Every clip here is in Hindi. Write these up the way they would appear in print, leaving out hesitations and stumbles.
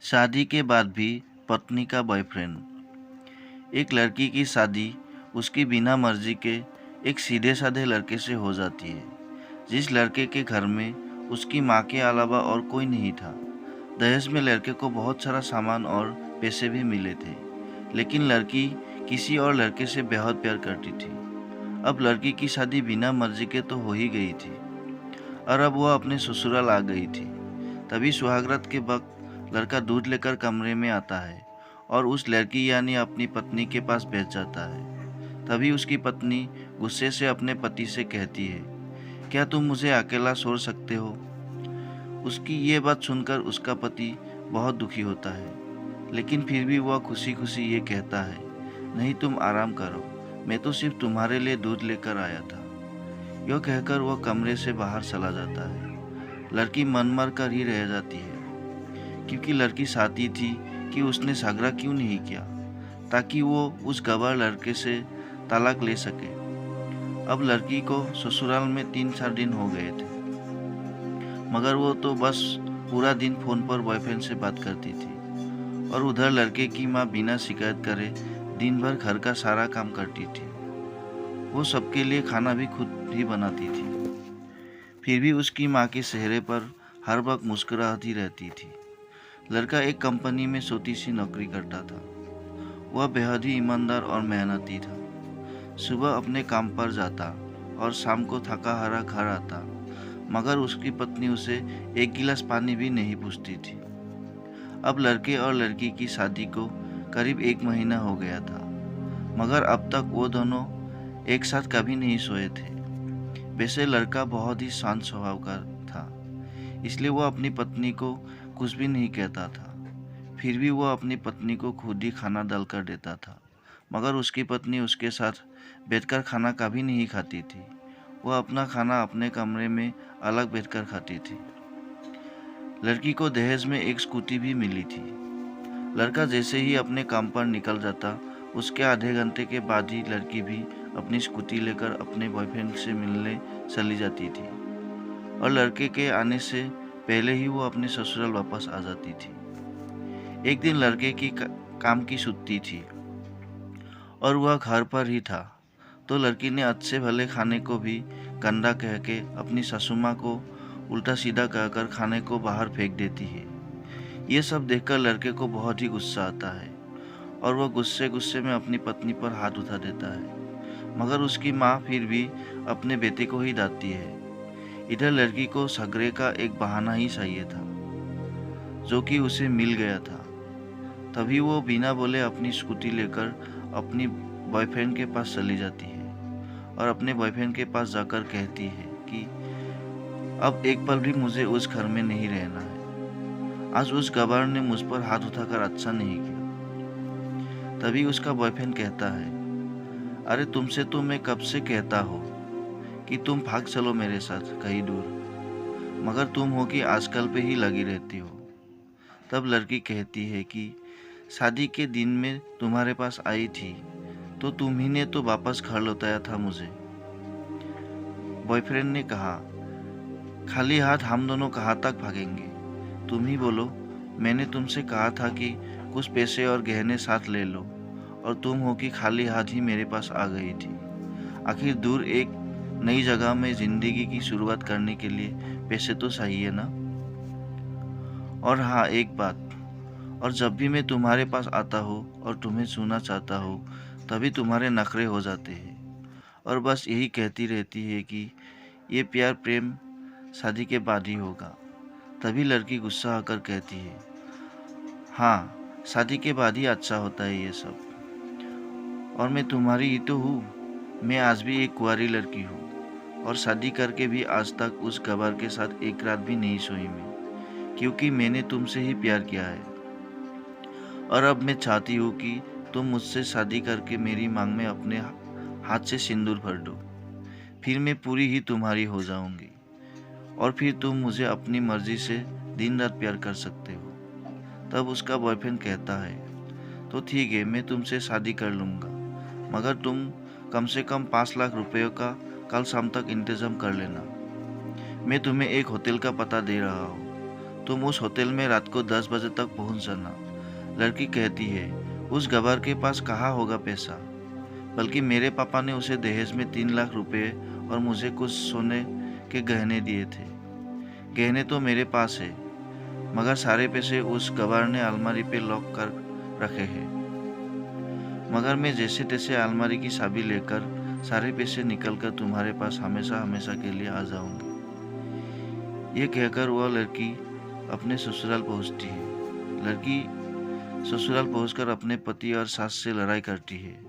शादी के बाद भी पत्नी का बॉयफ्रेंड। एक लड़की की शादी उसकी बिना मर्जी के एक सीधे साधे लड़के से हो जाती है, जिस लड़के के घर में उसकी माँ के अलावा और कोई नहीं था। दहेज में लड़के को बहुत सारा सामान और पैसे भी मिले थे, लेकिन लड़की किसी और लड़के से बेहद प्यार करती थी। अब लड़की की शादी बिना मर्जी के तो हो ही गई थी और अब वह अपने ससुराल आ गई थी। तभी सुहागरात के वक्त लड़का दूध लेकर कमरे में आता है और उस लड़की यानी अपनी पत्नी के पास बैठ जाता है। तभी उसकी पत्नी गुस्से से अपने पति से कहती है, क्या तुम मुझे अकेला छोड़ सकते हो? उसकी ये बात सुनकर उसका पति बहुत दुखी होता है, लेकिन फिर भी वह खुशी खुशी ये कहता है, नहीं तुम आराम करो, मैं तो सिर्फ तुम्हारे लिए दूध लेकर आया था। यह कहकर वह कमरे से बाहर चला जाता है। लड़की मन मर कर ही रह जाती है, क्योंकि लड़की चाहती थी कि उसने झगड़ा क्यों नहीं किया, ताकि वो उस गवार लड़के से तलाक ले सके। अब लड़की को ससुराल में 3-4 दिन हो गए थे, मगर वो तो बस पूरा दिन फोन पर बॉयफ्रेंड से बात करती थी और उधर लड़के की माँ बिना शिकायत करे दिन भर घर का सारा काम करती थी। वो सबके लिए खाना भी खुद ही बनाती थी। फिर भी उसकी माँ के चेहरे पर हर वक्त मुस्कुराहट ही रहती थी। लड़का एक कंपनी में छोटी सी नौकरी करता था। वह बेहद ही ईमानदार और मेहनती था। सुबह अपने काम पर जाता और शाम को थका हारा घर आता, मगर उसकी पत्नी उसे एक गिलास पानी भी नहीं पूछती थी। अब लड़के और लड़की की शादी को करीब 1 महीना हो गया था, मगर अब तक वो दोनों एक साथ कभी नहीं सोए थे। वैसे लड़का बहुत ही शांत स्वभाव का था, इसलिए वो अपनी पत्नी को कुछ भी नहीं कहता था। फिर भी वो अपनी पत्नी को खुद ही खाना डालकर देता था, मगर उसकी पत्नी उसके साथ बैठकर खाना कभी नहीं खाती थी। वह अपना खाना अपने कमरे में अलग बैठकर खाती थी। लड़की को दहेज में एक स्कूटी भी मिली थी। लड़का जैसे ही अपने काम पर निकल जाता, उसके आधे घंटे के बाद ही लड़की भी अपनी स्कूटी लेकर अपने बॉयफ्रेंड से मिलने चली जाती थी और लड़के के आने से पहले ही वो अपने ससुराल वापस आ जाती थी। एक दिन लड़के की काम की छुट्टी थी और वह घर पर ही था, तो लड़की ने अच्छे भले खाने को भी गंदा कह के अपनी सासू माँ को उल्टा सीधा कहकर खाने को बाहर फेंक देती है। ये सब देखकर लड़के को बहुत ही गुस्सा आता है और वह गुस्से गुस्से में अपनी पत्नी पर हाथ उठा देता है, मगर उसकी माँ फिर भी अपने बेटे को ही डांटती है। इधर लड़की को झगड़े का एक बहाना ही चाहिए था, जो कि उसे मिल गया था। तभी वो बिना बोले अपनी स्कूटी लेकर अपनी बॉयफ्रेंड के पास चली जाती है और अपने बॉयफ्रेंड के पास जाकर कहती है कि अब एक पल भी मुझे उस घर में नहीं रहना है। आज उस गवार ने मुझ पर हाथ उठाकर अच्छा नहीं किया। तभी उसका बॉयफ्रेंड कहता है, अरे तुमसे तो मैं कब से कहता हूँ कि तुम भाग चलो मेरे साथ कहीं दूर, मगर तुम हो कि आजकल पे ही लगी रहती हो। तब लड़की कहती है कि शादी के दिन में तुम्हारे पास आई थी तो तुम ही ने तो वापस घर लौटाया था मुझे। बॉयफ्रेंड ने कहा, खाली हाथ हम दोनों कहाँ तक भागेंगे? तुम ही बोलो, मैंने तुमसे कहा था कि कुछ पैसे और गहने साथ ले लो और तुम हो कि खाली हाथ ही मेरे पास आ गई थी। आखिर दूर एक नई जगह में जिंदगी की शुरुआत करने के लिए पैसे तो चाहिए ना। और हाँ एक बात, और जब भी मैं तुम्हारे पास आता हूँ और तुम्हें छूना चाहता हूँ, तभी तुम्हारे नखरे हो जाते हैं और बस यही कहती रहती है कि ये प्यार प्रेम शादी के बाद ही होगा। तभी लड़की गुस्सा आकर कहती है, हाँ शादी के बाद ही अच्छा होता है ये सब, और मैं तुम्हारी ही तो हूँ। मैं आज भी एक कुंवारी लड़की हूँ और शादी करके भी आज तक उस गवार के साथ एक रात भी नहीं सोई मैं, क्योंकि मैंने तुमसे ही प्यार किया है और अब मैं चाहती हूँ कि तुम मुझसे शादी करके मेरी मांग में अपने हाथ से सिंदूर भर दो। फिर मैं पूरी ही तुम्हारी हो जाऊंगी और फिर तुम मुझे अपनी मर्जी से दिन रात प्यार कर सकते हो। तब उसका बॉयफ्रेंड कहता है, तो ठीक है, मैं तुमसे शादी कर लूँगा, मगर तुम कम से कम 5 लाख रुपयों का कल शाम तक इंतजाम कर लेना। मैं तुम्हें एक होटल का पता दे रहा हूँ, तुम उस होटल में रात को 10 बजे तक पहुंच जाना। लड़की कहती है, उस गवार के पास कहाँ होगा पैसा, बल्कि मेरे पापा ने उसे दहेज में 3 लाख रुपए और मुझे कुछ सोने के गहने दिए थे। गहने तो मेरे पास है, मगर सारे पैसे उस गवार ने अलमारी पे लॉक कर रखे हैं। मगर मैं जैसे तैसे अलमारी की चाबी लेकर सारे पैसे निकलकर तुम्हारे पास हमेशा हमेशा के लिए आ जाऊंगी। ये कहकर वह लड़की अपने ससुराल पहुंचती है। लड़की ससुराल पहुंचकर अपने पति और सास से लड़ाई करती है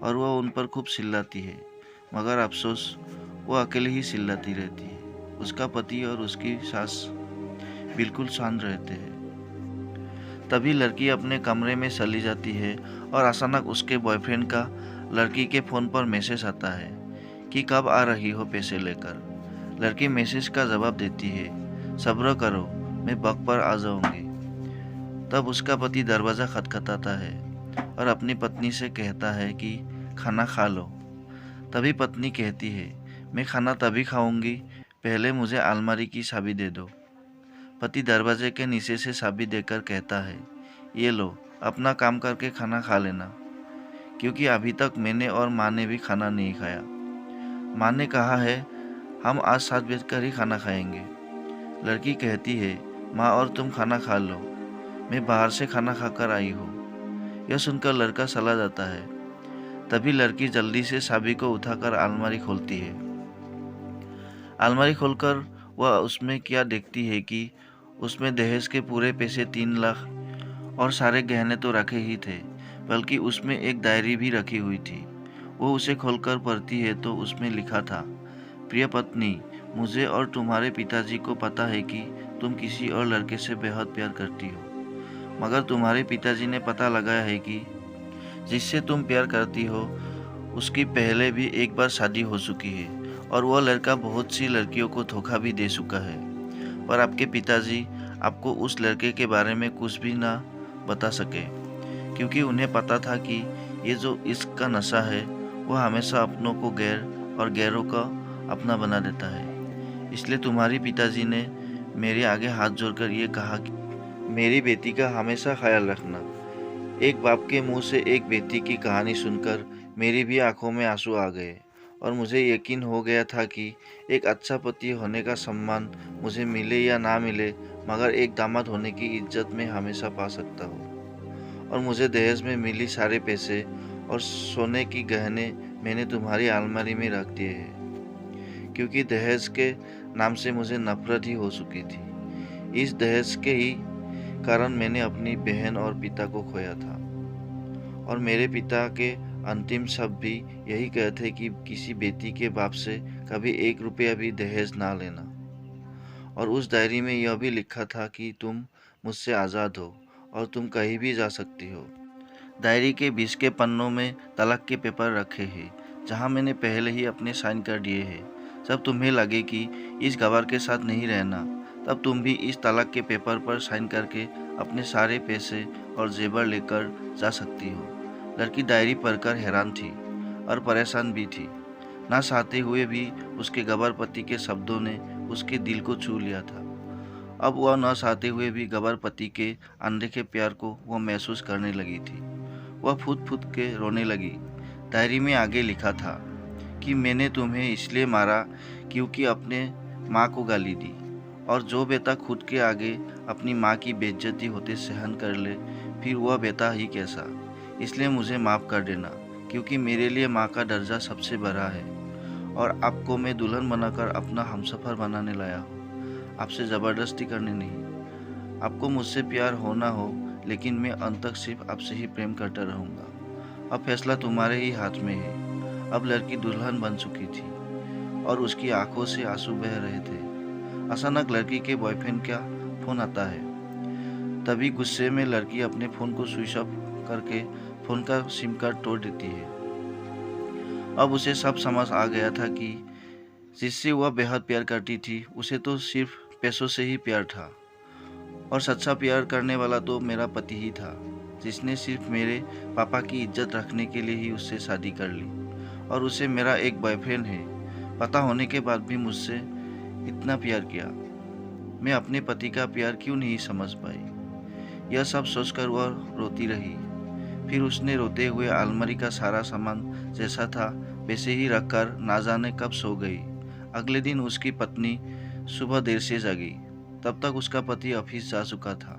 और वह उन पर खूब चिल्लाती है, मगर अफसोस वो अकेले ही चिल्लाती रहती है। उसका पति और उसकी सास बिल्कुल शांत रहते हैं। तभी लड़की अपने कमरे में चली जाती है और अचानक उसके बॉयफ्रेंड का लड़की के फ़ोन पर मैसेज आता है कि कब आ रही हो पैसे लेकर। लड़की मैसेज का जवाब देती है, सब्र करो, मैं वक्त पर आ जाऊंगी। तब उसका पति दरवाज़ा खटखटाता है और अपनी पत्नी से कहता है कि खाना खा लो। तभी पत्नी कहती है, मैं खाना तभी खाऊंगी, पहले मुझे अलमारी की चाबी दे दो। पति दरवाजे के नीचे से चाबी देकर कहता है, ये लो, अपना काम करके खाना खा लेना, क्योंकि अभी तक मैंने और माँ ने भी खाना नहीं खाया। माँ ने कहा है हम आज साथ बैठकर ही खाना खाएंगे। लड़की कहती है, माँ और तुम खाना खा लो, मैं बाहर से खाना खाकर आई हूँ। यह सुनकर लड़का चला जाता है। तभी लड़की जल्दी से चाबी को उठाकर अलमारी खोलती है। अलमारी खोलकर वह उसमें क्या देखती है कि उसमें दहेज के पूरे पैसे 3 लाख और सारे गहने तो रखे ही थे, बल्कि उसमें एक डायरी भी रखी हुई थी। वो उसे खोलकर पढ़ती है तो उसमें लिखा था, प्रिय पत्नी, मुझे और तुम्हारे पिताजी को पता है कि तुम किसी और लड़के से बेहद प्यार करती हो, मगर तुम्हारे पिताजी ने पता लगाया है कि जिससे तुम प्यार करती हो उसकी पहले भी एक बार शादी हो चुकी है और वह लड़का बहुत सी लड़कियों को धोखा भी दे चुका है। पर आपके पिताजी आपको उस लड़के के बारे में कुछ भी ना बता सके, क्योंकि उन्हें पता था कि ये जो इश्क का नशा है वह हमेशा अपनों को गैर और गैरों का अपना बना देता है। इसलिए तुम्हारे पिताजी ने मेरे आगे हाथ जोड़कर ये कहा कि मेरी बेटी का हमेशा ख्याल रखना। एक बाप के मुंह से एक बेटी की कहानी सुनकर मेरी भी आंखों में आंसू आ गए और मुझे यकीन हो गया था कि एक अच्छा पति होने का सम्मान मुझे मिले या ना मिले, मगर एक दामाद होने की इज्जत मैं हमेशा पा सकता हूँ। और मुझे दहेज में मिली सारे पैसे और सोने की गहने मैंने तुम्हारी अलमारी में रख दिए हैं, क्योंकि दहेज के नाम से मुझे नफरत ही हो चुकी थी। इस दहेज के ही कारण मैंने अपनी बहन और पिता को खोया था, और मेरे पिता के अंतिम शब्द भी यही कहते कि किसी बेटी के बाप से कभी 1 रुपया भी दहेज ना लेना। और उस डायरी में यह भी लिखा था कि तुम मुझसे आज़ाद हो और तुम कहीं भी जा सकती हो। डायरी के 20 के पन्नों में तलाक के पेपर रखे हैं, जहां मैंने पहले ही अपने साइन कर दिए हैं। जब तुम्हें लगे कि इस गवार के साथ नहीं रहना, तब तुम भी इस तलाक के पेपर पर साइन करके अपने सारे पैसे और जेवर लेकर जा सकती हो। लड़की डायरी पढ़कर हैरान थी और परेशान भी थी। ना चाहते हुए भी उसके गवार पति के शब्दों ने उसके दिल को छू लिया था। अब वह न चाहते हुए भी गवार पति के अनदेखे प्यार को वह महसूस करने लगी थी। वह फूट फूट के रोने लगी। डायरी में आगे लिखा था कि मैंने तुम्हें इसलिए मारा क्योंकि अपने माँ को गाली दी, और जो बेटा खुद के आगे अपनी माँ की बेइज्जती होते सहन कर ले, फिर वह बेटा ही कैसा। इसलिए मुझे माफ़ कर देना, क्योंकि मेरे लिए माँ का दर्जा सबसे बड़ा है, और आपको मैं दुल्हन बनाकर अपना हमसफ़र बनाने लाया हूँ, आपसे ज़बरदस्ती करने नहीं। आपको मुझसे प्यार हो ना हो, लेकिन मैं अंत तक सिर्फ आपसे ही प्रेम करता रहूँगा। अब फैसला तुम्हारे ही हाथ में है। अब लड़की दुल्हन बन चुकी थी और उसकी आंखों से आंसू बह रहे थे। अचानक लड़की के बॉयफ्रेंड का फ़ोन आता है। तभी गुस्से में लड़की अपने फ़ोन को स्विच ऑफ करके फ़ोन का सिम कार्ड तोड़ देती है। अब उसे सब समझ आ गया था कि जिससे वह बेहद प्यार करती थी, उसे तो सिर्फ पैसों से ही प्यार था, और सच्चा प्यार करने वाला तो मेरा पति ही था, जिसने सिर्फ मेरे पापा की इज्जत रखने के लिए ही उससे शादी कर ली, और उसे मेरा एक बॉयफ्रेंड है पता होने के बाद भी मुझसे इतना प्यार किया। मैं अपने पति का प्यार क्यों नहीं समझ पाई। यह सब सोचकर वह रोती रही। फिर उसने रोते हुए अलमारी का सारा सामान जैसा था वैसे ही रखकर ना जाने कब सो गई। अगले दिन उसकी पत्नी सुबह देर से जागी। तब तक उसका पति ऑफिस जा चुका था।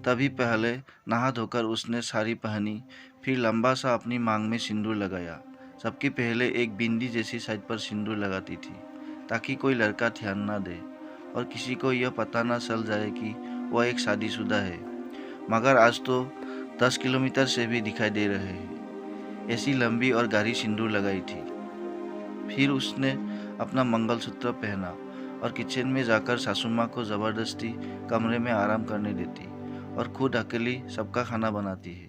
तभी पहले नहा धोकर उसने साड़ी पहनी, फिर लंबा सा अपनी मांग में सिंदूर लगाया। सबके पहले एक बिंदी जैसी साइड पर सिंदूर लगाती थी ताकि कोई लड़का ध्यान ना दे और किसी को यह पता ना चल जाए कि वह एक शादीशुदा है। मगर आज तो 10 किलोमीटर से भी दिखाई दे रहे हैं। ऐसी लंबी और गाढ़ी सिंदूर लगाई थी। फिर उसने अपना मंगलसूत्र पहना और किचन में जाकर सासू माँ को ज़बरदस्ती कमरे में आराम करने देती और खुद अकेली सबका खाना बनाती है।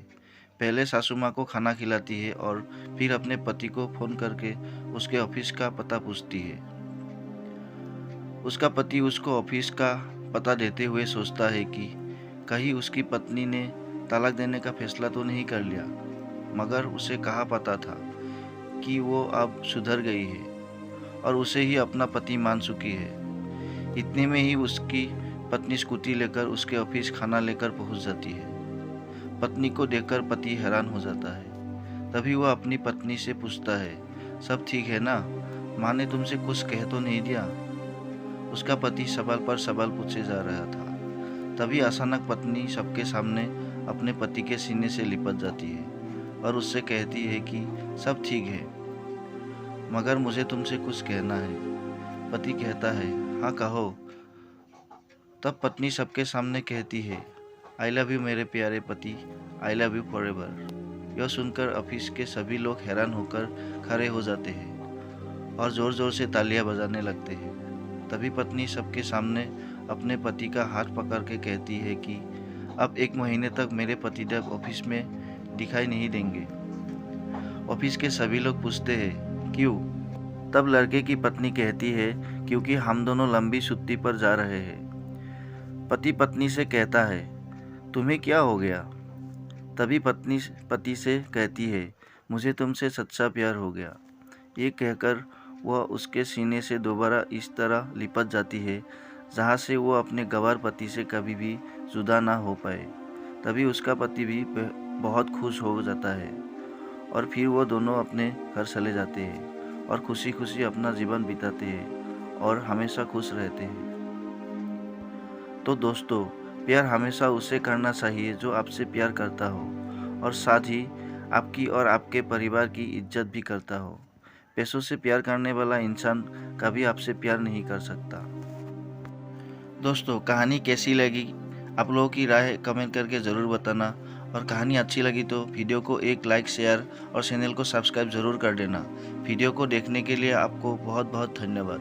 पहले सासू माँ को खाना खिलाती है और फिर अपने पति को फ़ोन करके उसके ऑफिस का पता पूछती है। उसका पति उसको ऑफिस का पता देते हुए सोचता है कि कहीं उसकी पत्नी ने तलाक देने का फैसला तो नहीं कर लिया। मगर उसे कहाँ पता था कि वो अब सुधर गई है और उसे ही अपना पति मान चुकी है। इतने में ही उसकी पत्नी स्कूटी लेकर उसके ऑफिस खाना लेकर पहुंच जाती है। पत्नी को देखकर पति हैरान हो जाता है। तभी वह अपनी पत्नी से पूछता है, सब ठीक है ना? माँ ने तुमसे कुछ कह तो नहीं दिया? उसका पति सवाल पर सवाल पूछे जा रहा था। तभी अचानक पत्नी सबके सामने अपने पति के सीने से लिपट जाती है और उससे कहती है कि सब ठीक है, मगर मुझे तुमसे कुछ कहना है। पति कहता है, हाँ कहो। तब पत्नी सबके सामने कहती है, आई लव यू मेरे प्यारे पति, आई लव यू फॉरएवर। यह सुनकर ऑफिस के सभी लोग हैरान होकर खड़े हो जाते हैं और ज़ोर ज़ोर से तालियां बजाने लगते हैं। तभी पत्नी सबके सामने अपने पति का हाथ पकड़ के कहती है कि अब 1 महीने तक मेरे पतिदेव ऑफिस में दिखाई नहीं देंगे। ऑफिस के सभी लोग पूछते हैं, क्यों? तब लड़के की पत्नी कहती है, क्योंकि हम दोनों लंबी छुट्टी पर जा रहे हैं। पति पत्नी से कहता है, तुम्हें क्या हो गया? तभी पत्नी पति से कहती है, मुझे तुमसे सच्चा प्यार हो गया। ये कहकर वह उसके सीने से दोबारा इस तरह लिपट जाती है जहाँ से वो अपने गंवार पति से कभी भी जुदा ना हो पाए। तभी उसका पति भी बहुत खुश हो जाता है और फिर वो दोनों अपने घर चले जाते हैं और खुशी खुशी अपना जीवन बिताते हैं और हमेशा खुश रहते हैं। तो दोस्तों, प्यार हमेशा उसे करना चाहिए जो आपसे प्यार करता हो और साथ ही आपकी और आपके परिवार की इज्जत भी करता हो। पैसों से प्यार करने वाला इंसान कभी आपसे प्यार नहीं कर सकता। दोस्तों, कहानी कैसी लगी? आप लोगों की राय कमेंट करके ज़रूर बताना और कहानी अच्छी लगी तो वीडियो को एक लाइक, शेयर और चैनल को सब्सक्राइब ज़रूर कर देना। वीडियो को देखने के लिए आपको बहुत बहुत धन्यवाद।